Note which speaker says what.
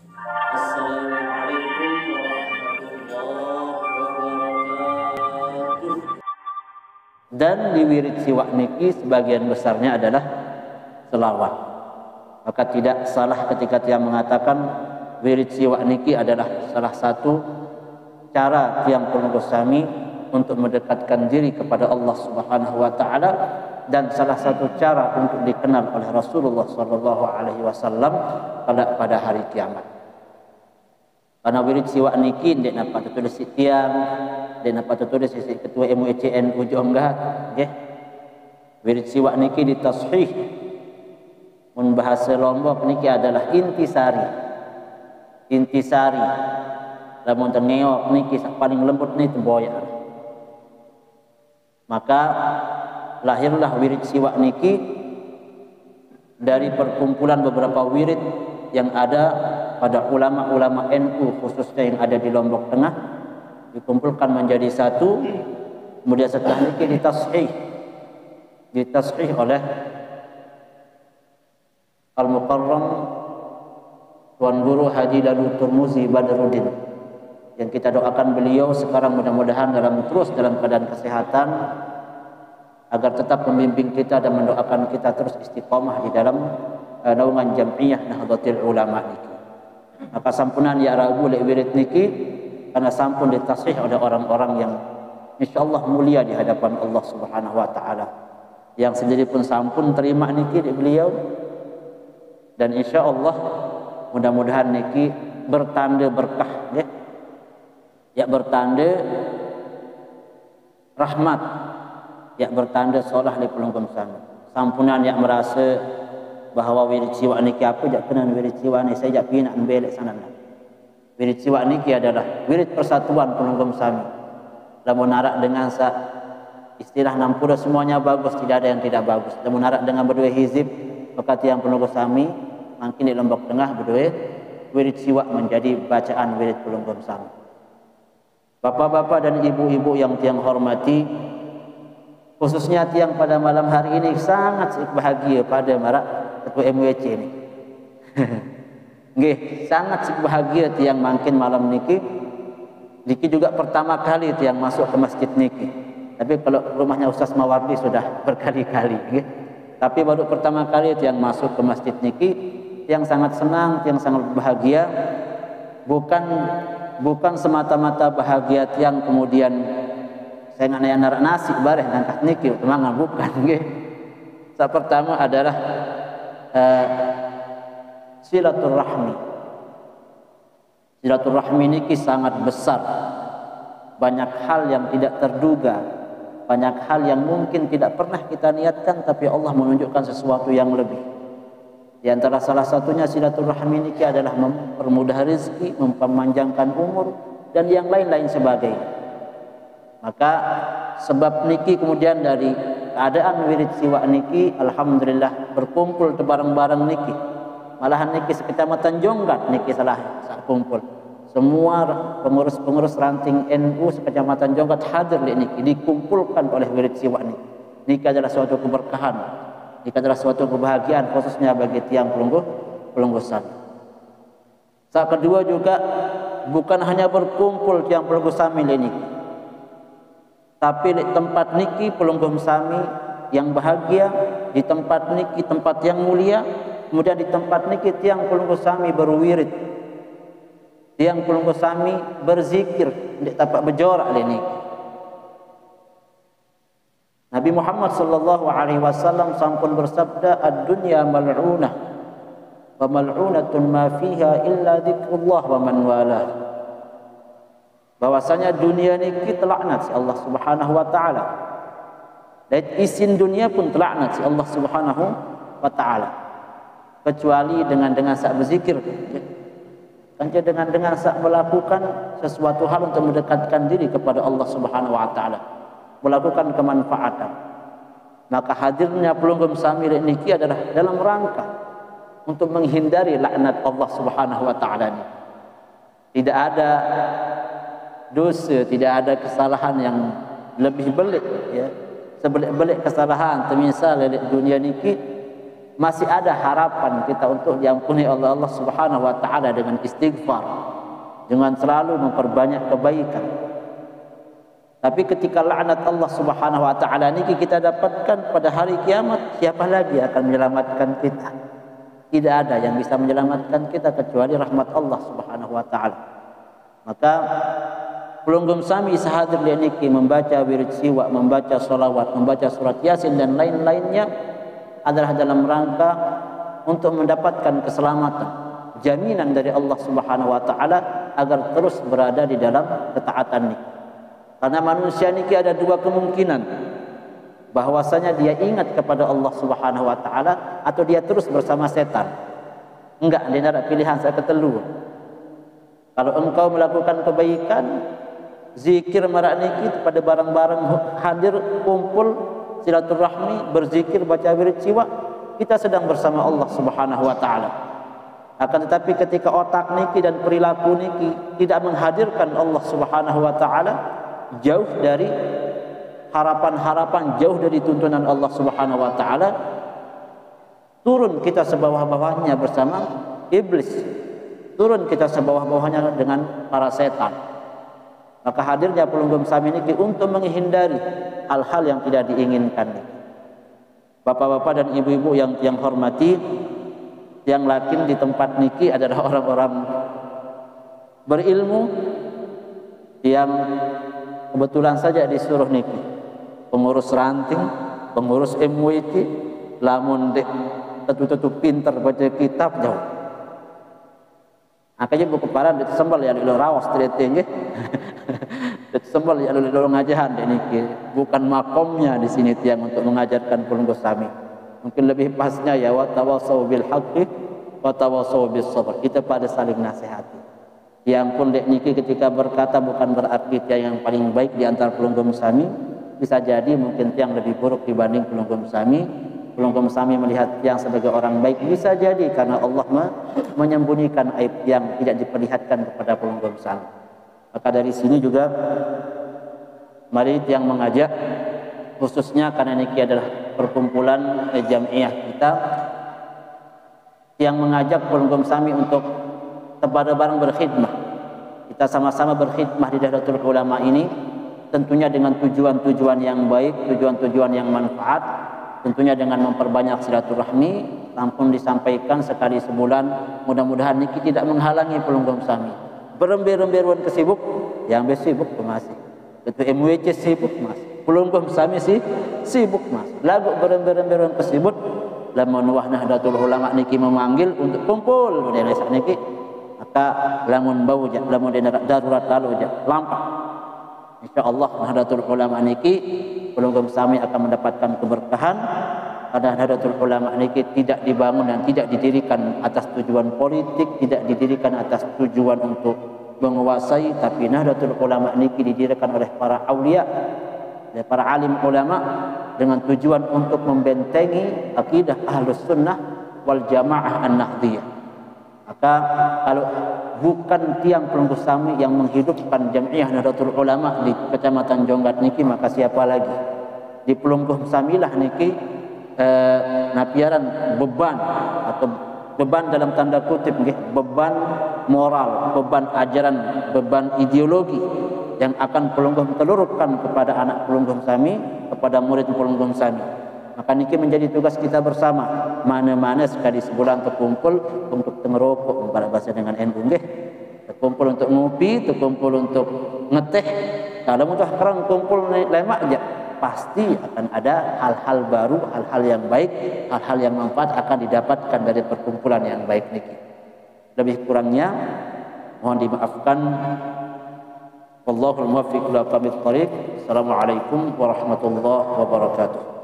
Speaker 1: Assalamualaikum warahmatullahi wabarakatuh. Dan di wirid siwak niki sebagian besarnya adalah selawat. Maka tidak salah ketika dia mengatakan wirid siwak niki adalah salah satu cara tiang pengurus kami untuk mendekatkan diri kepada Allah Subhanahu wa taala, dan salah satu cara untuk dikenal oleh Rasulullah sallallahu alaihi wasallam pada hari kiamat. Karena wirid siwak niki ndek napa tulis tiang, ndek napa tulis ketua MUICN ujung enggak, nggih. Wirid siwak niki ditashih. Mun bahasa Lombok niki adalah intisari. Intisari. Lamun tengeok niki paling lembut ni temboyak. Maka lahirlah wirid siwak niki dari perkumpulan beberapa wirid yang ada pada ulama-ulama NU khususnya yang ada di Lombok Tengah, dikumpulkan menjadi satu. Kemudian setelah niki ditashih oleh Al-Mukarram Tuan Guru Haji Dalu Turmuzi Badruddin, yang kita doakan beliau sekarang mudah-mudahan terus dalam keadaan kesehatan, agar tetap membimbing kita dan mendoakan kita terus istiqomah di dalam naungan Jam'iyah Nahdlatul Ulama niki. Maka sampunan ya ragu lek wirid niki karena sampun ditashih oleh orang-orang yang insyaallah mulia di hadapan Allah Subhanahu wa taala, yang sendiri pun sampun terima niki dari beliau, dan insyaallah mudah-mudahan niki bertanda berkah ya. Ya bertanda rahmat, ya bertanda solah li pelungkum sana. Sampunan yang merasa bahawa wirid siwak niki apa jak kenal wirid siwak ni, saya jak pinak belek sana. Wirid siwak niki adalah wirid persatuan pelungkum sami. Lamun narak dengan istilah 60 semuanya bagus, tidak ada yang tidak bagus. Lamun narak dengan berdua hizib, maka tiang pelungkum sami makin di Lombok Tengah berdua wirid siwak menjadi bacaan wirid pelungkum sami. Bapak-bapak dan ibu-ibu yang tiang hormati, khususnya tiang pada malam hari ini sangat bahagia pada marak ketua MUIC ini. Nggih, sangat bahagia tiang makin malam niki. Niki juga pertama kali tiang masuk ke masjid niki. Tapi kalau rumahnya Ustaz Mawardi sudah berkali-kali, nggih. Tapi baru pertama kali tiang masuk ke masjid niki, tiang sangat senang, tiang sangat bahagia. Bukan semata-mata bahagia tiang kemudian saya nggak narak nasi bareh ngangkat niki temangan, bukan nggih. Yang pertama adalah silaturahmi. Silaturahmi niki sangat besar. Banyak hal yang tidak terduga, banyak hal yang mungkin tidak pernah kita niatkan, tapi Allah menunjukkan sesuatu yang lebih. Di antara salah satunya silaturahmi niki adalah mempermudah rezeki, memperpanjangkan umur, dan yang lain-lain sebagainya. Maka sebab niki kemudian dari keadaan wirid siwak niki, alhamdulillah berkumpul bareng-bareng niki. Malahan niki sekecamatan Jonggat niki salah kumpul. Semua pengurus-pengurus ranting NU sekecamatan Jonggat hadir di niki, dikumpulkan oleh wirid siwak niki. Niki adalah suatu keberkahan. Ini adalah suatu kebahagiaan khususnya bagi tiang pelunggusan. Saat kedua juga bukan hanya berkumpul tiang pelunggus sami ini, tapi di tempat niki pelunggus sami yang bahagia, di tempat niki tempat yang mulia, kemudian di tempat niki tiang pelunggus sami berwirid, tiang pelunggus sami berzikir, di tempat berjorak ini. Nabi Muhammad sallallahu alaihi wasallam sampun bersabda, ad-dunya mal'unah wa mal'unatun ma fiha illa dzikrullah wa man walah. Bahwasanya dunia niki telaknat si Allah Subhanahu wa taala. Dan isin dunia pun telaknat si Allah Subhanahu wa taala. Kecuali dengan sak berzikir. Kan dengan sak melakukan sesuatu hal untuk mendekatkan diri kepada Allah Subhanahu wa taala, melakukan kemanfaatan. Maka hadirnya pelungkum sami niki adalah dalam rangka untuk menghindari laknat Allah Subhanahu wa taala ini. Tidak ada dosa, tidak ada kesalahan yang lebih belik ya. Sebelik-belik kesalahan, semisal dunia niki masih ada harapan kita untuk diampuni oleh Allah Subhanahu wa taala dengan istighfar, dengan selalu memperbanyak kebaikan. Tapi ketika laknat Allah Subhanahu wa taala ini kita dapatkan pada hari kiamat, siapa lagi akan menyelamatkan kita? Tidak ada yang bisa menyelamatkan kita kecuali rahmat Allah Subhanahu wa taala. Maka pelunggum sami sahadir niki membaca wirid siwa, membaca salawat, membaca surat Yasin dan lain-lainnya adalah dalam rangka untuk mendapatkan keselamatan, jaminan dari Allah Subhanahu wa taala agar terus berada di dalam ketaatan ini. Karena manusia niki ada dua kemungkinan, bahwasanya dia ingat kepada Allah Subhanahu wa taala atau dia terus bersama setan. Enggak, dia ada pilihan saya ketelu. Kalau engkau melakukan kebaikan, zikir marak niki pada barang-barang hadir kumpul silaturahmi, berzikir, baca wirid siwa, kita sedang bersama Allah Subhanahu wa taala. Akan tetapi ketika otak niki dan perilaku niki tidak menghadirkan Allah Subhanahu wa taala, jauh dari harapan-harapan, jauh dari tuntunan Allah Subhanahu wa taala, turun kita sebawah-bawahnya bersama iblis, turun kita sebawah-bawahnya dengan para setan. Maka hadirnya pelunggum sami niki untuk menghindari hal-hal yang tidak diinginkan. Bapak-bapak dan ibu-ibu yang hormati, yang lakin di tempat niki adalah orang-orang berilmu yang kebetulan saja disuruh niki pengurus ranting, pengurus MWT, lamun dek tentu-tentu pintar baca kitab jauh. Akanya buku paran disembal ya lilo rawas tinggi. Disembal ya lilo ngajahan niki. Bukan makomnya di sini tiang untuk mengajarkan pelunggum sami. Mungkin lebih pasnya ya wa tawassaw bil haqqi wa tawassaw bis sabr. Kita pada saling nasihati. Yang pun dek niki ketika berkata bukan berarti tiang yang paling baik di antara pelunggum sami. Bisa jadi mungkin tiang lebih buruk dibanding pelunggum sami. Pelunggum sami melihat tiang sebagai orang baik, bisa jadi karena Allah menyembunyikan aib yang tidak diperlihatkan kepada pelunggum sami. Maka dari sini juga mari tiang mengajak, khususnya karena ini adalah perkumpulan jamiah kita, yang mengajak pelunggum sami untuk bareng berkhidmah. Kita sama-sama berkhidmah di Nahdlatul Ulama ini, tentunya dengan tujuan-tujuan yang baik, tujuan-tujuan yang manfaat, tentunya dengan memperbanyak silaturahmi, sampun disampaikan sekali sebulan. Mudah-mudahan niki tidak menghalangi pelunggum sami. Berember-emberuan kesibuk, yang besibuk masih. Ketua MWC sibuk mas, pelunggum sami sibuk mas. Lagu berember-emberuan kesibuk, lamun wah Nahdlatul Ulama niki memanggil untuk kumpul di desa niki, maka lamun bau jak, lamun darurat lalu jak, lampak. Insyaallah Nahdlatul Ulama niki pelunggum sami akan mendapatkan keberkahan. Karena Nahdlatul Ulama niki tidak dibangun dan tidak didirikan atas tujuan politik, tidak didirikan atas tujuan untuk menguasai, tapi Nahdlatul Ulama niki didirikan oleh para aulia, oleh para alim ulama dengan tujuan untuk membentengi akidah Ahlus Sunnah wal Jamaah An-Nahdliyah. Maka kalau bukan tiang pelunggum sami yang menghidupkan Jamiah Nahdlatul Ulama di Kecamatan Jonggat niki, maka siapa lagi? Di pelunggum samilah niki napiaran beban atau beban dalam tanda kutip beban moral, beban ajaran, beban ideologi yang akan pelunggum telurkan kepada anak pelunggum sami, kepada murid pelunggum sami. Maka niki menjadi tugas kita bersama, mana-mana sekali sebulan terkumpul untuk ngerokok, bahasa dengan NU nggih. Terkumpul untuk ngopi, terkumpul untuk ngeteh. Kalau mudah kerang kumpul lemak aja, pasti akan ada hal-hal baru, hal-hal yang baik, hal-hal yang manfaat akan didapatkan dari perkumpulan yang baik niki. Lebih kurangnya mohon dimaafkan. Wallahul muwaffiq ila aqwamit thoriq. Assalamualaikum warahmatullahi wabarakatuh.